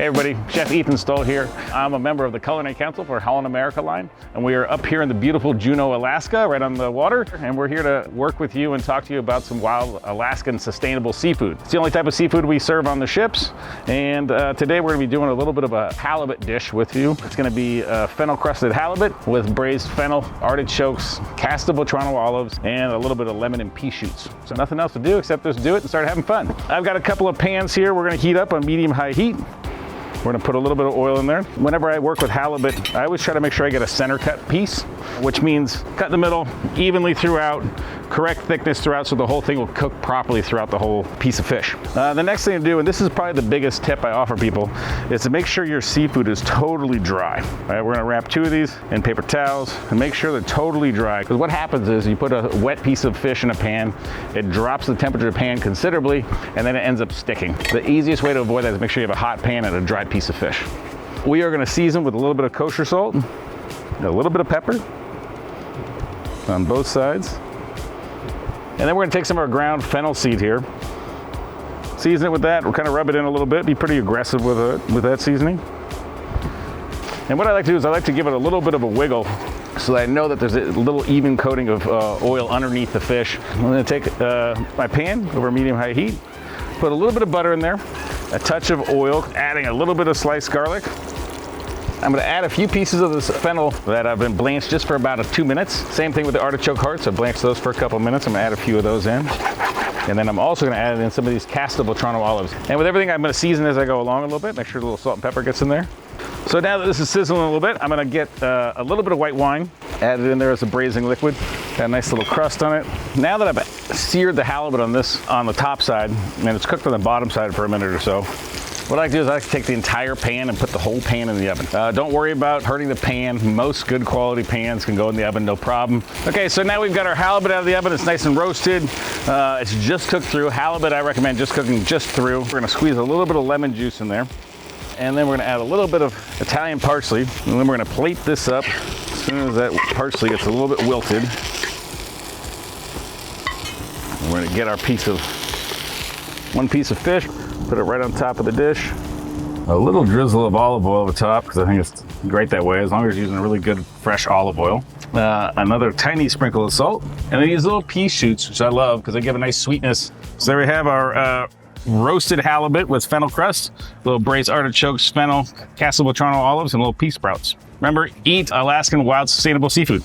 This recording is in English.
everybody, Chef Ethan Stowell here. I'm a member of the Culinary Council for Holland America Line, and we are up here in the beautiful Juneau, Alaska, right on the water, and we're here to work with you and talk to you about some wild Alaskan sustainable seafood. It's the only type of seafood we serve on the ships, and today we're going to be doing a little bit of a halibut dish with you. It's going to be fennel crusted halibut with braised fennel, artichokes, castable Toronto olives, and a little bit of lemon and pea shoots. So nothing else to do except just do it and start having fun. I've got a couple of pans here we're going to heat up on medium-high heat. We're gonna put a little bit of oil in there. Whenever I work with halibut, I always try to make sure I get a center cut piece, which means cut in the middle, evenly throughout, correct thickness throughout so the whole thing will cook properly throughout the whole piece of fish. The next thing to do, and this is probably the biggest tip I offer people, is to make sure your seafood is totally dry. All right, we're gonna wrap 2 of these in paper towels and make sure they're totally dry. Because what happens is you put a wet piece of fish in a pan, it drops the temperature of the pan considerably, and then it ends up sticking. The easiest way to avoid that is make sure you have a hot pan and a dry piece of fish. We are gonna season with a little bit of kosher salt, a little bit of pepper on both sides. And then we're gonna take some of our ground fennel seed here, season it with that. We'll kind of rub it in a little bit, be pretty aggressive with that seasoning. And what I like to do is I like to give it a little bit of a wiggle so that I know that there's a little even coating of oil underneath the fish. I'm gonna take my pan over medium-high heat, put a little bit of butter in there, a touch of oil, adding a little bit of sliced garlic. I'm gonna add a few pieces of this fennel that I've been blanched just for about 2 minutes. Same thing with the artichoke hearts. I blanched those for a couple minutes. I'm gonna add a few of those in. And then I'm also gonna add in some of these castable Toronto olives. And with everything, I'm gonna season as I go along a little bit, make sure a little salt and pepper gets in there. So now that this is sizzling a little bit, I'm gonna get a little bit of white wine, add it in there as a braising liquid. Got a nice little crust on it. Now that I've seared the halibut on the top side, and it's cooked on the bottom side for a minute or so, what I like to do is I like to take the entire pan and put the whole pan in the oven. Don't worry about hurting the pan. Most good quality pans can go in the oven, no problem. Okay, so now we've got our halibut out of the oven. It's nice and roasted. It's just cooked through. Halibut, I recommend just cooking just through. We're gonna squeeze a little bit of lemon juice in there. And then we're gonna add a little bit of Italian parsley. And then we're gonna plate this up as soon as that parsley gets a little bit wilted. And we're gonna get our one piece of fish, put it right on top of the dish. A little drizzle of olive oil over top, because I think it's great that way, as long as you're using really good fresh olive oil. Another tiny sprinkle of salt. And then these little pea shoots, which I love because they give a nice sweetness. So there we have our roasted halibut with fennel crust, little braised artichokes, fennel, castable Toronto olives, and little pea sprouts. Remember, eat Alaskan wild sustainable seafood.